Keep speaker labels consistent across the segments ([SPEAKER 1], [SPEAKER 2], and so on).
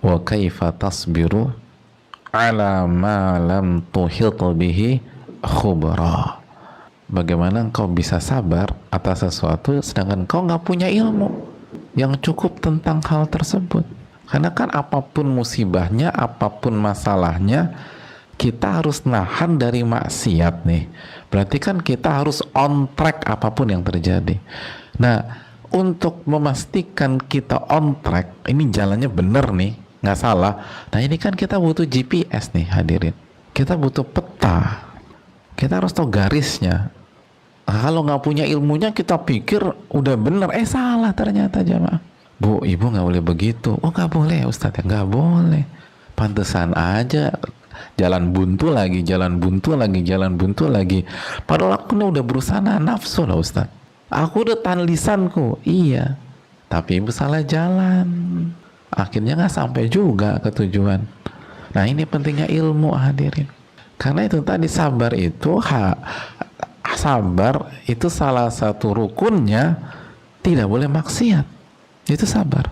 [SPEAKER 1] wa kaifa tasbiru ala ma lam tuhit bihi khubra. Bagaimana engkau bisa sabar atas sesuatu sedangkan engkau nggak punya ilmu yang cukup tentang hal tersebut. Karena kan apapun musibahnya, apapun masalahnya, kita harus nahan dari maksiat nih. Berarti kan kita harus on track apapun yang terjadi. Nah, untuk memastikan kita on track, ini jalannya bener nih, nggak salah. Nah, ini kan kita butuh GPS nih hadirin. Kita butuh peta. Kita harus tahu garisnya. Nah, kalau nggak punya ilmunya, kita pikir udah bener. Salah ternyata jamaah. Bu, ibu nggak boleh begitu. Oh, nggak boleh Ustadz ya, nggak boleh. Pantesan aja jalan buntu lagi, jalan buntu lagi, jalan buntu lagi. Padahal aku udah berusaha nafsu lah Ustadz. Aku udah tahan lisanku, iya. Tapi ibu salah jalan. Akhirnya nggak sampai juga ke tujuan. Nah, ini pentingnya ilmu hadirin. Karena itu tadi sabar itu sabar itu salah satu rukunnya tidak boleh maksiat. Itu sabar.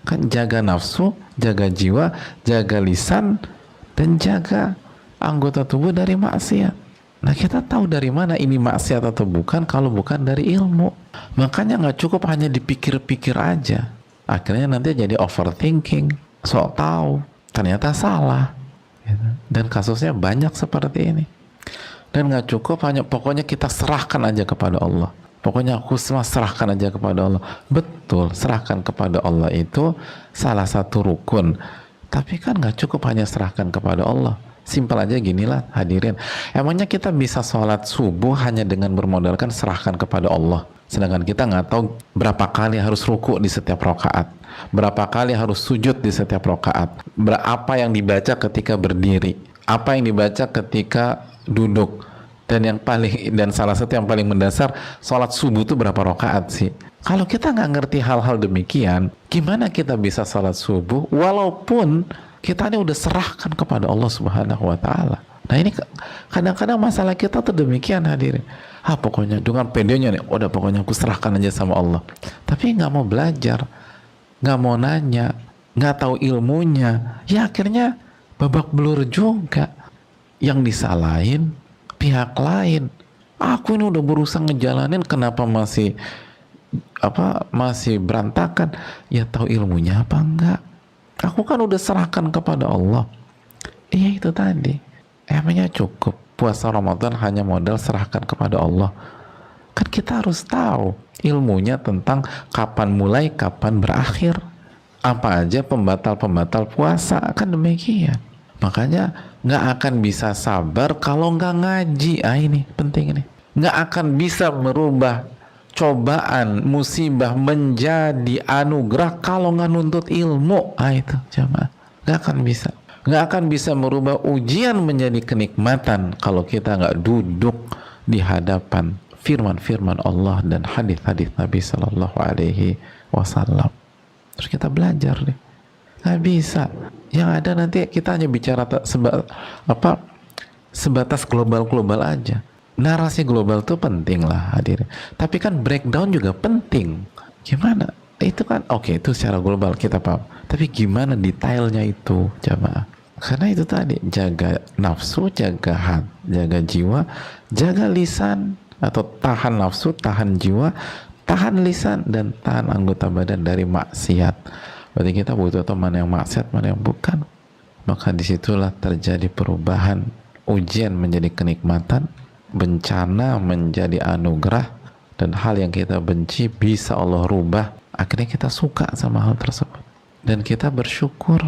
[SPEAKER 1] Kan jaga nafsu, jaga jiwa, jaga lisan, dan jaga anggota tubuh dari maksiat. Nah, kita tahu dari mana ini maksiat atau bukan kalau bukan dari ilmu. Makanya nggak cukup hanya dipikir-pikir aja. Akhirnya nanti jadi overthinking, sok tahu, ternyata salah. Dan kasusnya banyak seperti ini. Dan nggak cukup hanya pokoknya kita serahkan aja kepada Allah. Pokoknya aku semua serahkan aja kepada Allah. Betul, serahkan kepada Allah itu salah satu rukun. Tapi kan nggak cukup hanya serahkan kepada Allah. Simpel aja ginilah hadirin. Emangnya kita bisa sholat subuh hanya dengan bermodalkan serahkan kepada Allah. Sedangkan kita nggak tahu berapa kali harus ruku di setiap rakaat, berapa kali harus sujud di setiap rakaat, apa yang dibaca ketika berdiri, apa yang dibaca ketika duduk, dan salah satu yang paling mendasar, sholat subuh itu berapa rakaat sih? Kalau kita nggak ngerti hal-hal demikian, gimana kita bisa sholat subuh walaupun kita ini udah serahkan kepada Allah Subhanahu wa Ta'ala? Nah, ini kadang-kadang masalah kita tuh demikian hadirin. Pokoknya dengan pedenya nih, udah pokoknya aku serahkan aja sama Allah. Tapi nggak mau belajar, nggak mau nanya, nggak tahu ilmunya, ya akhirnya babak belur juga. Yang disalahin pihak lain. Aku ini udah berusaha ngejalanin, kenapa masih berantakan? Ya tahu ilmunya apa enggak? Aku kan udah serahkan kepada Allah. Iya itu tadi. Emangnya cukup puasa Ramadan hanya modal serahkan kepada Allah? Kan kita harus tahu ilmunya tentang kapan mulai, kapan berakhir. Apa aja pembatal-pembatal puasa, kan demikian. Makanya nggak akan bisa sabar kalau nggak ngaji. Ini penting nih. Nggak akan bisa merubah cobaan, musibah menjadi anugerah kalau nggak nuntut ilmu. Itu jamaah, nggak akan bisa. Nggak akan bisa merubah ujian menjadi kenikmatan kalau kita nggak duduk di hadapan firman-firman Allah dan hadis-hadis Nabi Sallallahu Alaihi Wasallam. Terus kita belajar deh. Nggak bisa. Yang ada nanti kita hanya bicara sebatas global-global aja. Narasi global itu penting lah hadirin. Tapi kan breakdown juga penting. Gimana? Itu kan oke, itu secara global kita paham. Tapi gimana detailnya itu jamaah? Karena itu tadi, jaga nafsu, jaga hati, jaga jiwa, jaga lisan, atau tahan nafsu, tahan jiwa, tahan lisan, dan tahan anggota badan dari maksiat. Berarti kita butuh teman yang maksiat, mana yang bukan. Maka disitulah terjadi perubahan. Ujian menjadi kenikmatan, bencana menjadi anugerah, dan hal yang kita benci bisa Allah rubah. Akhirnya kita suka sama hal tersebut. Dan kita bersyukur